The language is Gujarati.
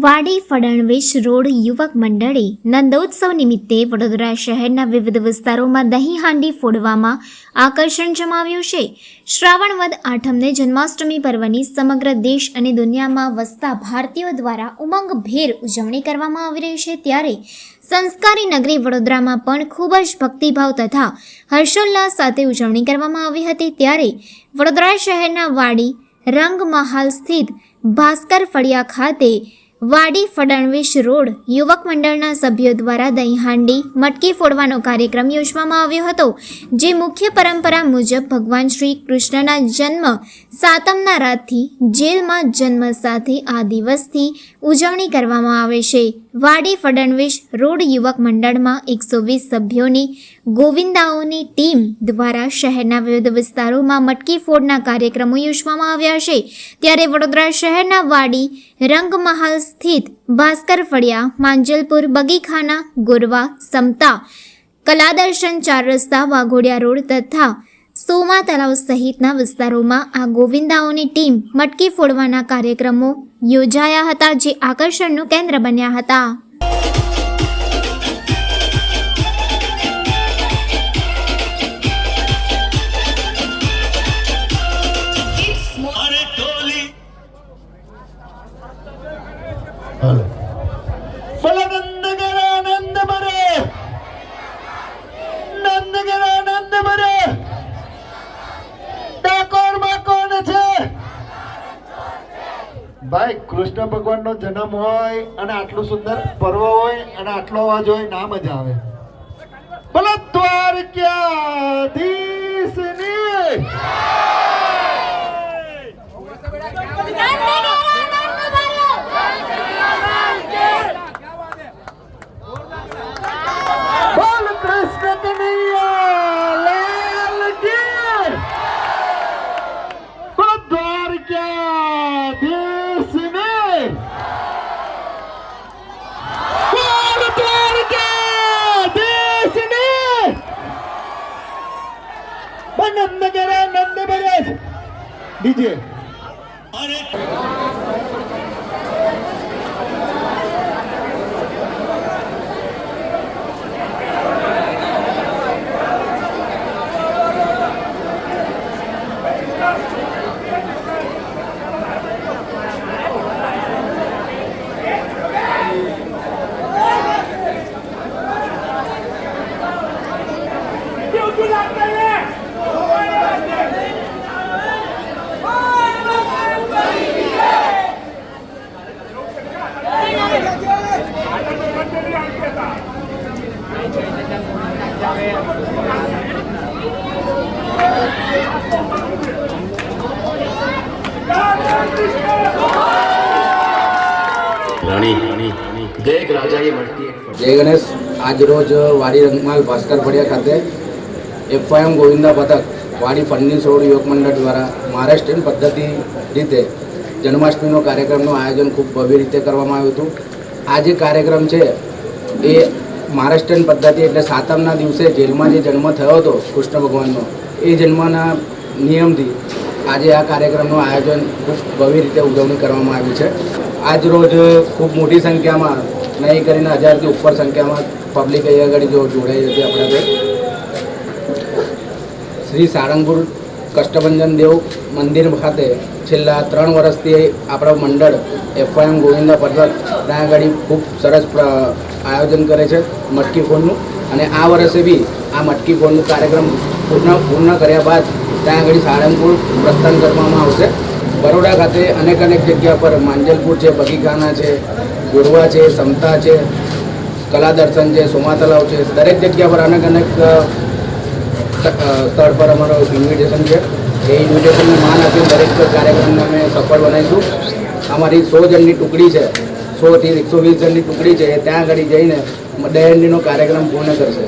વાડી ફડણવીસ રોડ યુવક મંડળે નંદોત્સવ નિમિત્તે વડોદરા શહેરના વિવિધ વિસ્તારોમાં દહીં હાંડી ફોડવામાં આકર્ષણ જમાવ્યું છે. શ્રાવણ વદ આઠમને જન્માષ્ટમી પર્વની સમગ્ર દેશ અને દુનિયામાં વસતા ભારતીયો દ્વારા ઉમંગભેર ઉજવણી કરવામાં આવી રહી છે. ત્યારે સંસ્કારી નગરી વડોદરામાં પણ ખૂબ જ ભક્તિભાવ તથા હર્ષોલ્લાસ સાથે ઉજવણી કરવામાં આવી હતી. ત્યારે વડોદરા શહેરના વાડી રંગમહાલ સ્થિત ભાસ્કર ફળિયા ખાતે વાડી ફડણવીસ રોડ યુવક મંડળના સભ્યો દ્વારા દહીં હાંડી મટકી ફોડવાનો કાર્યક્રમ યોજવામાં આવ્યો હતો. જે મુખ્ય પરંપરા મુજબ ભગવાન શ્રી કૃષ્ણના જન્મ સાતમના રાતથી જેલમાં જન્મ સાથે આ દિવસથી ઉજવણી કરવામાં આવે છે. વાડી ફડણવીસ રોડ યુવક મંડળમાં 120 સભ્યોની ગોવિંદાઓની ટીમ દ્વારા શહેરના વિવિધ વિસ્તારોમાં મટકી ફોડના કાર્યક્રમો યોજવામાં આવ્યા છે. ત્યારે વડોદરા શહેરના વાડી રંગમહાલ સ્થિત ભાસ્કર ફળિયા, માંજલપુર, બગીખાના, ગોરવા, સમતા, કલાદર્શન, 4 રસ્તા, વાઘોડિયા રોડ તથા સોમા તળાવ સહિતના વિસ્તારોમાં આ ગોવિંદાઓની ટીમ મટકી ફોડવાના કાર્યક્રમો યોજાયા હતા, જે આકર્ષણનું કેન્દ્ર બન્યા હતા. ભાઈ, કૃષ્ણ ભગવાનનો જન્મ હોય અને આટલું સુંદર પર્વ હોય અને આટલો અવાજ હોય, ના મજા આવે. બોલો દ્વારકાધીશની બોલ કૃષ્ણ કનૈયા લાલ કી. બોલો દ્વારકાધીશ DJ જય ગણેશ. આજ રોજ વાડી રંગમહાલ ભાસ્કર ફળિયા ખાતે FIM ગોવિંદા પથક વાડી ફડણવીસ રોડ યુવક મંડળ દ્વારા મહારાષ્ટ્રીયન પદ્ધતિ રીતે જન્માષ્ટમીનો કાર્યક્રમનું આયોજન ખૂબ ભવ્ય રીતે કરવામાં આવ્યું હતું. આ જે કાર્યક્રમ છે એ મહારાષ્ટ્રીયન પદ્ધતિ એટલે સાતમના દિવસે જેલમાં જે જન્મ થયો હતો કૃષ્ણ ભગવાનનો, એ જન્મના નિયમથી આજે આ કાર્યક્રમનું આયોજન ખૂબ ભવ્ય રીતે ઉજવણી કરવામાં આવી છે. આજ રોજ ખૂબ મોટી સંખ્યામાં, નહીં કરીને 1000થી ઉપર સંખ્યામાં પબ્લિક અહીંયા આગળ જોડાઈ હતી. આપણે શ્રી સાળંગપુર કષ્ટભંજન દેવ મંદિર ખાતે છેલ્લા 3 વર્ષથી આપણો મંડળ FIM ગોવિંદા પથક ત્યાં આગળ ખૂબ સરસ આયોજન કરે છે મટકી ફોડનું. અને આ વર્ષે બી આ મટકી ફોડનું કાર્યક્રમ પૂર્ણ કર્યા બાદ ત્યાં આગળ સાળંગપુર પ્રસ્થાન કરવામાં આવશે. બરોડા ખાતે અનેક જગ્યા પર માંજલપુર છે, બગીખાના છે, ગોરવા છે, સમતા છે, કલાદર્શન છે, સોમા તળાવ છે, દરેક જગ્યા પર અનેક સ્થળ પર અમારો ઇન્વિટેશન છે. એ ઇન્વિટેશનને માન આપી દરેક કાર્યક્રમને અમે સફળ બનાવીશું. અમારી 100 જણની ટુકડી છે, 100 થી 120 જણની ટુકડી છે, એ ત્યાં આગળ જઈને દહીં હાંડીનો કાર્યક્રમ પૂર્ણ કરશે.